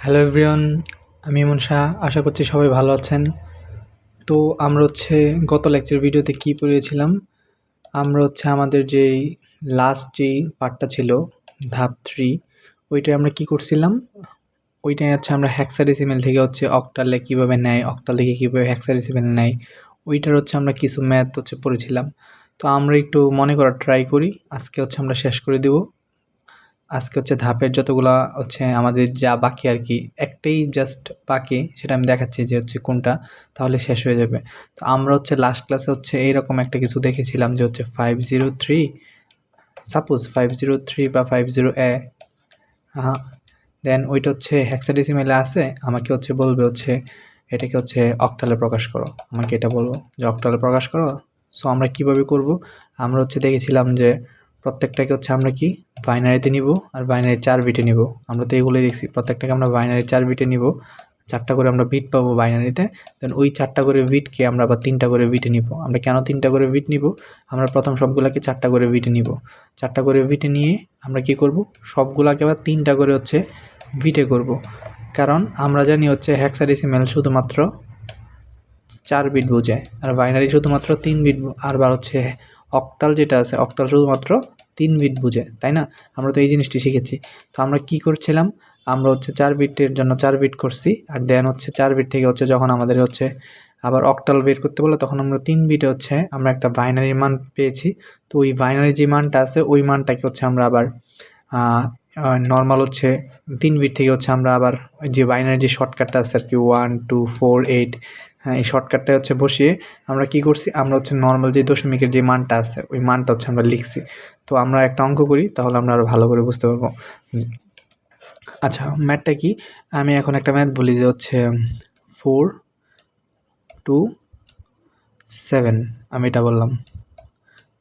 Hello everyone, আমি ইমন শাহ। আশা করছি সবাই ভালো আছেন। তো আমরা গত লেকচার ভিডিওতে কি পড়িয়েছিলাম, আমরা আমাদের যেই লাস্ট যেই পার্টটা ছিল ধাপ 3, ওইটায় আমরা কি করছিলাম, ওইটাই আমরা হেক্সাডেসিমেল থেকে অক্টালে কীভাবে নেয়, অক্টাল থেকে কীভাবে হেক্সাডেসিমেল নেয়, ওইটার আমরা কিছু ম্যাথ পড়েছিলাম। তো আমরা একটু মনে করার ট্রাই করি। আজকে আমরা শেষ করে দেব। আজকে ধাপের যতগুলা আমাদের যা বাকি আর কি, একটাই জাস্ট বাকি, সেটা আমি দেখাচ্ছি যে কোনটা, তাহলে শেষ হয়ে যাবে। তো আমরা লাস্ট ক্লাসে এইরকম একটা কিছু দেখেছিলাম যে 503, সাপোজ 503 বা 50A, হ্যাঁ, দেন ওইটা হেক্সাডেসিমেলে আছে। আমাকে বলবে এটাকে অক্টালে প্রকাশ করো। আমাকে এটা বলবো যে অক্টালে প্রকাশ করো। সো আমরা কিভাবে করব, আমরা দেখেছিলাম যে প্রত্যেকটাকে আমরা কি বাইনারিতে নিব, আর বাইনারি 4 বিটে নিব। আমরা তো এগুলোই দেখছি, প্রত্যেকটাকে আমরা বাইনারি 4 বিটে নিব, 4টা করে আমরা বিট পাবো বাইনারিতে। দেন ওই 4টা করে বিটকে আমরা আবার 3টা করে বিটে নিব। আমরা কেন 3টা করে বিট নিব, আমরা প্রথম সবগুলোকে 4টা করে বিটে নিব। 4টা করে বিটে নিয়ে আমরা কি করব, সবগুলোকে আবার 3টা করে বিটে করব। কারণ আমরা জানি হেক্সাডেসিমেল শুধুমাত্র 4 বিট বোঝায়, আর বাইনারি শুধুমাত্র 3 বিট, আর অক্টাল যেটা আছে, অক্টাল শুধুমাত্র 3 বিট বুঝে, তাই না? আমরা তো এই জিনিসটি শিখেছি। তো আমরা কি করছিলাম, আমরা 4 বিটের জন্য 4 বিট করছি, আর দেন 4 বিট থেকে যখন আমাদের আবার অক্টাল বের করতে বলে, তখন আমরা 3 বিটে আমরা একটা বাইনারি মান পেয়েছি। তো ওই বাইনারি যে মানটা আছে, ওই মানটাকে আমরা আবার নর্মাল 3 বিট থেকে আমরা আবার যে বাইনারি যে শর্টকাটটা আছে আর কি, 1 2 4 8, হ্যাঁ, এই শর্টকাটটা বসিয়ে আমরা কি করছি, আমরা নর্মাল যে দশমিকের যে মানটা আছে, ওই মানটা আমরা লিখছি। তো আমরা একটা অঙ্ক করি, তাহলে আমরা আরও ভালো করে বুঝতে পারবো। আচ্ছা, ম্যাথটা কি, আমি এখন একটা ম্যাথ বলি যে 4 to 7, আমি এটা বললাম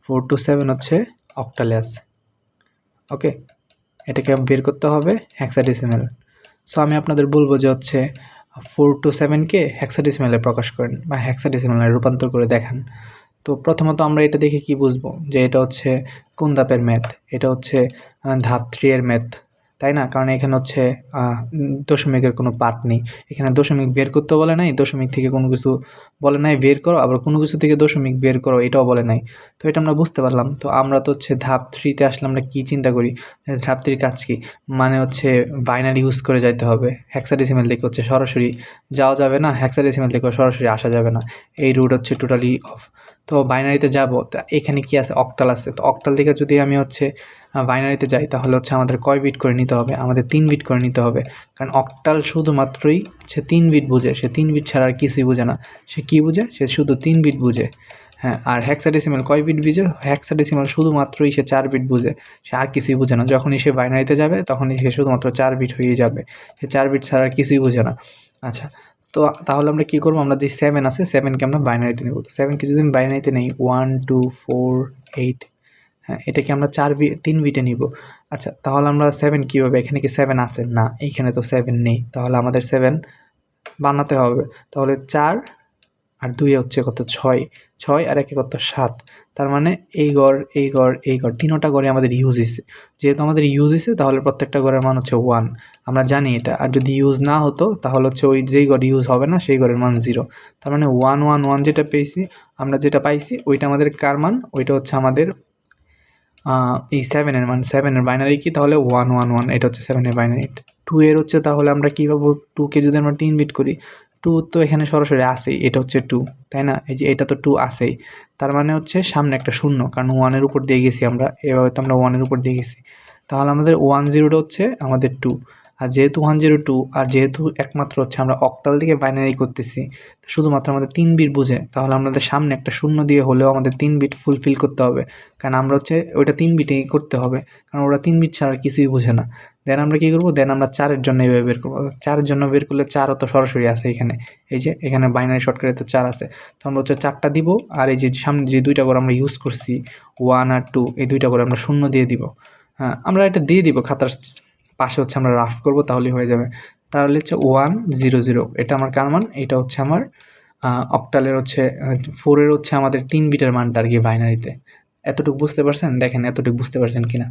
4 to 7 অক্টালে আছে। ওকে, এটাকে বের করতে হবে হেক্সাডেসিমেল। সো আমি আপনাদের বলবো যে 4 to 7কে হেক্সাডেসিমেলে প্রকাশ করেন বা হেক্সাডেসিমেলে রূপান্তর করে দেখান। তো প্রথমত আমরা এটা দেখে কি বুঝবো যে এটা কোন ধাপের ম্যাথ। এটা ধাপ 3 এর ম্যাথ, তাই না? কারণ এখানে দশমিকের কোনো পার্ট নেই। এখানে দশমিক বের করতে বলে নাই, দশমিক থেকে কোনো কিছু বলে নাই বের করো, আবার কোনো কিছু থেকে দশমিক বের করো এটাও বলে নাই। তো এটা আমরা বুঝতে পারলাম। তো আমরা তো ধাপ 3তে আসলে আমরা কী চিন্তা করি, ধাপ 3 কাজ কী, মানে বাইনারি ইউজ করে যাইতে হবে। হেক্সাডেসিমেল থেকে সরাসরি যাওয়া যাবে না, হেক্সাডেসিমেল থেকে সরাসরি আসা যাবে না, এই রুট টোটালি অফ। তো বাইনারিতে যাব, তা এখানে কি আছে, অক্টাল আছে। তো অক্টাল থেকে যদি আমি বাইনারিতে যাই, তাহলে আমাদের কয় বিট করে নিতে হবে, আমাদের 3 বিট করে নিতে হবে। কারণ অক্টাল শুধুমাত্রই 3 বিট বুঝে, সে 3 বিট ছাড়া আর কিছুই বোঝে না। সে কী বুঝে, সে শুধু 3 বিট বুঝে। হ্যাঁ, আর হেক্সাডেসিমেল কয় বিট বুঝে, হেক্সাডেসিমেল শুধুমাত্রই সে 4 বিট বুঝে, সে আর কিছুই বুঝে না। যখনই সে বাইনারিতে যাবে, তখনই সে শুধুমাত্র 4 বিট হয়ে যাবে, সে 4 বিট ছাড়া আর কিছুই বুঝে না। আচ্ছা, তো তাহলে আমরা কী করবো, আমরা যে 7 আছে, 7কে আমরা বাইনারিতে নেব। তো 7কে যদি আমি বাইনারিতে নেই, 1 2 4 8, হ্যাঁ, এটাকে আমরা 3 বিটে নিব। আচ্ছা, তাহলে আমরা 7 কীভাবে, এখানে কি 7 আছে? না, এইখানে তো 7 নেই, তাহলে আমাদের 7 বানাতে হবে। তাহলে 4 আর 2 কত, 6, 6 আর 1 কত, 7। তার মানে এই ঘর, এই ঘর, এই ঘর, তিনোটা ঘরে আমাদের ইউজ হয়েছে। যেহেতু আমাদের ইউজ হয়েছে, তাহলে প্রত্যেকটা ঘরের মান 1, আমরা জানি এটা। আর যদি ইউজ না হতো, তাহলে ওই যেই ঘর ইউজ হবে না, সেই ঘরের মান 0। তার মানে 1 1 1 যেটা পেয়েছি, আমরা যেটা পাইছি, ওইটা আমাদের কার মান, ওইটা আমাদের এই 7-এর মান। 7-এর বাইনারি কি, তাহলে 1 1 1, এটা 7-এর বাইনারি। 2 এর তাহলে আমরা কী পাবো, 2কে যদি আমরা 3 বিট করি, 2 তো এখানে সরাসরি আসেই, এটা 2, তাই না? এই যে এটা তো 2 আসেই, তার মানে সামনে একটা শূন্য, কারণ 1-এর উপর দিয়ে গেছি আমরা, এভাবে তো আমরা 1-এর উপর দিয়ে গেছি। তাহলে আমাদের 1 0টা আমাদের 2, আর যেহেতু 1 0 2, আর যেহেতু একমাত্র আমরা অক্টাল থেকে বাইনারি করতেছি, শুধুমাত্র আমাদের 3 বিট বুঝে, তাহলে আমাদের সামনে একটা শূন্য দিয়ে হলেও আমাদের 3 বিট ফুলফিল করতে হবে। কারণ আমরা ওইটা 3 বিটেই করতে হবে, কারণ ওরা 3 বিট ছাড়া কিছুই বোঝে না। দেন আমরা কী করবো, দেন আমরা 4-এর জন্য এভাবে বের করবো। 4-এর জন্য বের করলে 4ও তো সরাসরি আছে এখানে, এই যে এখানে বাইনারি শর্টকাটে তো 4 আছে। তো আমরা 4টা দিব, আর এই যে সামনে যে 2টা করে আমরা ইউজ করছি 1 আর 2, এই 2টা করে আমরা শূন্য দিয়ে দিব। হ্যাঁ, আমরা এটা দিয়ে দিব খাতার পাশে, আমরা রাফ করব, তাহলেই হয়ে যাবে। তাহলে 1 0 0, এটা আমার কার মান, এটা আমার অক্টালের 4-এর আমাদের 3 বিটের মানটা আর কি বাইনারিতে। এতটুকু বুঝতে পারছেন? দেখেন এতটুকু বুঝতে পারছেন কিনা।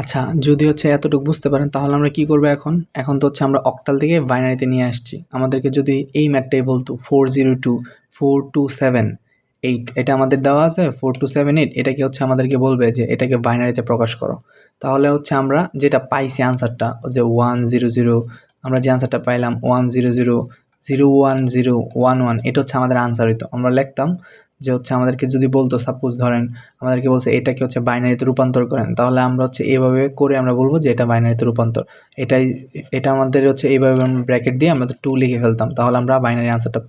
আচ্ছা, যদি হচ্ছে এতটুকু বুঝতে পারেন তাহলে আমরা কি করব এখন? এখন তো হচ্ছে আমরা অক্টাল থেকে বাইনারিতে নিয়ে আসছি। আমাদেরকে যদি এই ম্যাথটাই বলতো 402 427 8 এটা আমাদের দেওয়া আছে 4278 এটাকে হচ্ছে আমাদেরকে বলবে যে এটাকে বাইনারিতে প্রকাশ করো। তাহলে হচ্ছে আমরা যেটা পাইছি আনসারটা যে 100 আমরা যে আনসারটা পাইলাম 100 01011 এটা হচ্ছে আমাদের আনসার হইতো। আমরা লিখতাম যে হচ্ছে আমাদেরকে যদি বলতো সাপোজ ধরেন আমাদেরকে বলছে এটাকে হচ্ছে বাইনারিতে রূপান্তর করেন, তাহলে আমরা হচ্ছে এভাবে করে আমরা বলবো যে এটা বাইনারিতে রূপান্তর। এটা আমাদের হচ্ছে এইভাবে ব্র্যাকেট দিয়ে আমরা 2 লিখে ফেলতাম, তাহলে আমরা বাইনারি আনসারটা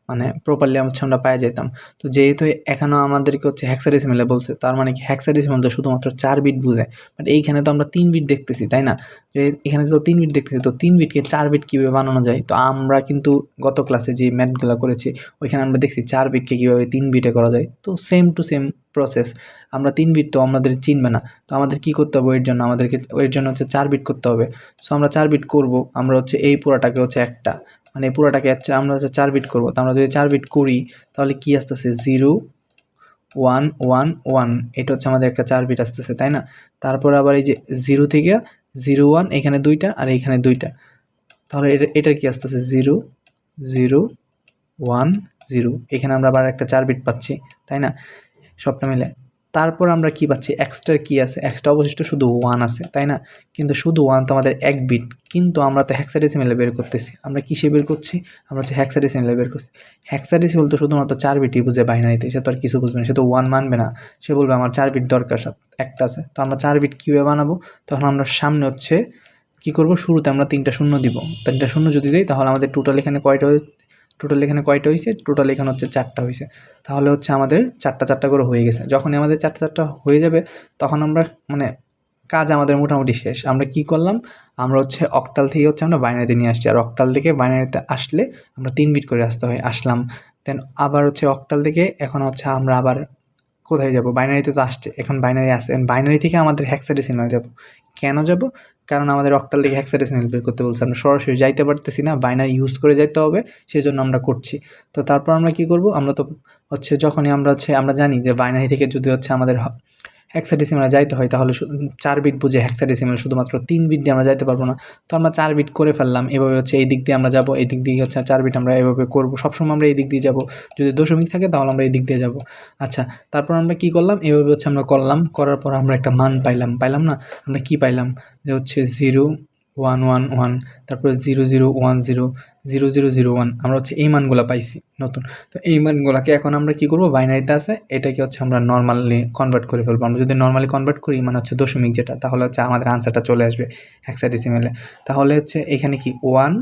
মানে প্রপারলি হচ্ছে আমরা পেয়ে যেতাম। তো যেহেতু এখানেও আমাদেরকে হচ্ছে হেক্সাডেসিমেলে বলছে, তার মানে কি হেক্সাডেসিমেল তো শুধুমাত্র 4 বিট বোঝায়, বাট এইখানে তো আমরা 3 বিট দেখতেছি, তাই না? যে এখানে তো 3 বিট দেখতেছি, তো 3 বিটকে 4 বিট কীভাবে বানানো যায়? তো আমরা কিন্তু গত ক্লাসে যে ম্যাথগুলো করেছি ওইখানে আমরা দেখছি 4 বিটকে কীভাবে 3 বিটে করা যায়। তো সেম টু সেম প্রসেস, আমরা 3 বিট তো আমাদের চিনবে না, তো আমাদের কী করতে হবে? এর জন্য হচ্ছে 4 বিট করতে হবে। সো আমরা 4 বিট করব, আমরা হচ্ছে এই পুরাটাকে হচ্ছে একটা মানে এই পুরাটাকে আমরা হচ্ছে 4 বিট করব। তো আমরা যদি 4 বিট করি তাহলে কি আসতেছে 0 1 1 1 এটা হচ্ছে আমাদের একটা 4 বিট আসতেছে, তাই না? তারপর আবার এই যে 0 থেকে 0 1 এখানে 2টা আর এখানে 2টা, তাহলে এটার কি আসতেছে 0 0 1 0 এখানে আমরা আবার একটা 4 বিট পাচ্ছি, তাই না? সবটা মিলে তারপর আমরা কি পাচ্ছি? এক্সট্রা কি আছে? এক্সট্রা অবশিষ্ট শুধু 1 আছে, তাই না? কিন্তু শুধু 1 তো আমাদের 1 বিট, কিন্তু আমরা তো হেক্সাডেসিমেলে বের করতেছি। আমরা কিসে বের করছি? আমরা হচ্ছে হেক্সাডেসিমেলে বের করছি। হেক্সাডেসিমেল তো শুধুমাত্র 4 বিটই বুঝে বাইনারিতে, সে তো আর কিছু বুঝবে না, সে তো 1 মানবে না। সে বলবে আমার 4 বিট দরকার, একটা আছে। তো আমরা 4 বিট কীভাবে বানাবো? তখন আমরা সামনে হচ্ছে কী করব? শুরুতে আমরা 3টা শূন্য দিব। 3টা শূন্য যদি দিই তাহলে আমাদের টোটাল এখানে কয়টা হইছে? টোটাল এখানে হচ্ছে 4টা হইছে। তাহলে হচ্ছে আমাদের 4টা করে হয়ে গেছে। যখনই আমাদের 4টা হয়ে যাবে তখন আমরা মানে কাজ আমাদের মোটামুটি শেষ। আমরা কি করলাম? আমরা হচ্ছে অক্টাল থেকে হচ্ছে আমরা বাইনারিতে নিয়ে আসছি। আর অক্টাল থেকে বাইনারিতে আসলে আমরা 3 বিট করে আসলাম। দেন আবার হচ্ছে অক্টাল থেকে এখন হচ্ছে আমরা আবার কোথায় যাব? বাইনারিতে তো আসছে, এখন বাইনারি আছে। বাইনারি থেকে আমাদের হেক্সাডেসিমাল যাব। কেন যাব? কারণ আমাদের অক্টাল থেকে হেক্সাডেসিমাল বের করতে বলছে। আমরা সরাসরি যাইতে পারতেছি না, বাইনারি ইউজ করে যাইতে হবে, সেজন্য আমরা করছি। তো তারপর আমরা কি করব? আমরা তো হচ্ছে যখনই আমরা জানি যে বাইনারি থেকে যদি হচ্ছে আমাদের হেক্সাডেসিমালে যাইতে হয় তাহলে 4 বিট বুঝে হেক্সাডেসিমাল, শুধুমাত্র 3 বিট দিয়ে আমরা যাইতে পারবো না। তো আমরা 4 বিট করে ফেললাম। এভাবে হচ্ছে এই দিক দিয়ে আমরা যাব, এই দিক দিয়ে হচ্ছে 4 বিট আমরা এভাবে করব। সবসময় আমরা এই দিক দিয়ে যাব। যদি দশমিক থাকে তাহলে আমরা এই দিক দিয়ে যাব। আচ্ছা, তারপর আমরা কি করলাম? এভাবে হচ্ছে আমরা করলাম। করার পর আমরা একটা মান পাইলাম না? আমরা কি পাইলাম? যে হচ্ছে 0 1 1 1 তারপরে 0 0 1 0 0 0 0 1 আমরা হচ্ছে এই মানগুলা পাইছি নতুন। তো এই মানগুলাকে এখন আমরা কি করব? বাইনারিতে আছে এটাকে হচ্ছে আমরা নরমালি কনভার্ট করে ফেলবো। আমরা যদি নরমালি কনভার্ট করি মানে হচ্ছে দশমিক যেটা, তাহলে হচ্ছে আমাদের আনসারটা চলে আসবে হেক্সাডেসিমেলে। তাহলে হচ্ছে এখানে কি 1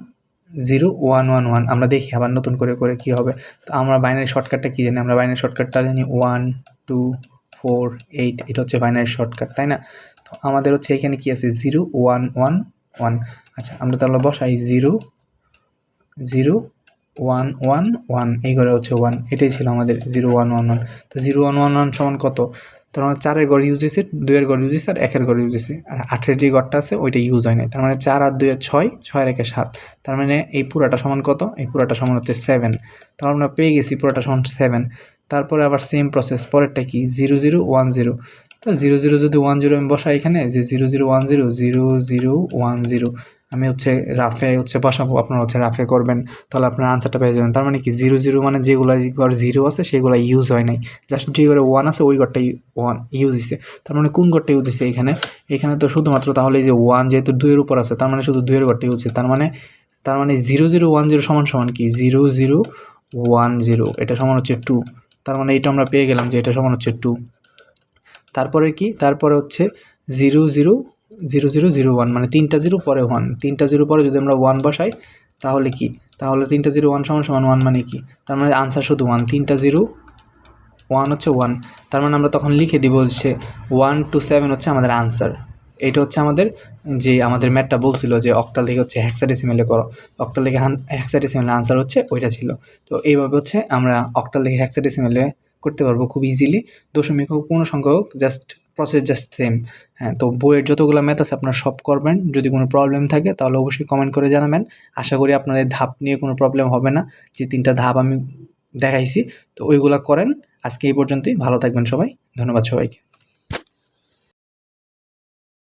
0 1 1 1 আমরা দেখি আবার নতুন করে কি হবে। তো আমরা বাইনারি শর্টকাটটা কি জানি? আমরা বাইনারি শর্টকাটটা জানি 1 2 4 8 এটা হচ্ছে বাইনারি শর্টকাট, তাই না? তো আমাদের হচ্ছে এখানে কি আছে 0 1 1 1। আচ্ছা, আমরা তাহলে বসাই 0 0 1 1 1 এই ঘরে হচ্ছে 1, এটাই ছিল আমাদের 0 1 1 1। তো 0 1 1 1 সমান কত? তার মানে 4 এর ঘর ইউজ হয়েছে, 2 এর ঘর ইউজ হয়েছে আর 1 এর ঘর ইউজ হয়েছে, আর 8 এর যে ঘরটা আছে ওইটা ইউজ হয় নাই। তার মানে 4 আর 2 এর 6, 6 আর 1 এর 7। তার মানে এই পুরাটা সমান কত? এই পুরাটা সমান হচ্ছে 7। তাহলে আমরা পেয়ে গেছি পুরাটা সমান 7। তারপরে আবার সেম প্রসেস, পরেরটা কি 0 0 1 0। তো 0 0 যদি 1 0 আমি বসাই এখানে যে 0 0 1 0 0 0 1 0 আমি হচ্ছে রাফে হচ্ছে বসাবো, আপনারা হচ্ছে রাফে করবেন, তাহলে আপনার আনসারটা পেয়ে যাবেন। তার মানে কি 0 0 মানে যেগুলা ঘর 0 আছে সেগুলো ইউজ হয় নাই, জাস্ট যে ঘরে 1 আছে ওই ঘরটাই 1 ইউজ হয়েছে। তার মানে কোন ঘরটা ইউজ হয়েছে এখানে তো শুধুমাত্র তাহলে এই যে 1 যেহেতু 2 এর উপর আছে তার মানে শুধু 2 এর ঘরটা ইউজ হয়েছে। তার মানে 0 0 1 0 সমান কি 0 0 1 0 এটা সমান হচ্ছে 2। তার মানে এটা আমরা পেয়ে গেলাম যে এটা সমান হচ্ছে 2। তারপরে কি? তারপরে হচ্ছে 0 0 0 0 0 1 মানে 3টা 0 পরে 1, 3টা 0 পরে যদি আমরা 1 বসাই তাহলে কি? তাহলে 3টা 0 1 সমান 1 মানে কি? তার মানে আনসার শুধু 1, 3টা 0 1 হচ্ছে 1। তার মানে আমরা তখন লিখে দিব হচ্ছে 1 to 7 হচ্ছে আমাদের আনসার। এটা হচ্ছে আমাদের ম্যাথটা বলছিল যে অক্টাল থেকে হচ্ছে হেক্সাডেসিমেলে করো, অক্টাল থেকে হেক্সাডেসিমেলে আনসার হচ্ছে ওইটা ছিল। তো এইভাবে হচ্ছে আমরা অক্টাল থেকে হেক্সাডেসিমেলে করতে পারবো খুব ইজিলি। দশমিক হোক পূর্ণ সংখ্যা হোক প্রসেস জাস্ট সেম। হ্যাঁ, তো বইয়ের যতগুলো ম্যাথ আছে আপনারা সব করবেন। যদি কোনো প্রবলেম থাকে তাহলে অবশ্যই কমেন্ট করে জানাবেন। আশা করি আপনার এই ধাপ নিয়ে কোনো প্রবলেম হবে না। যে 3টা ধাপ আমি দেখাইছি তো ওইগুলা করেন। আজকে এই পর্যন্তই। ভালো থাকবেন সবাই। ধন্যবাদ সবাইকে।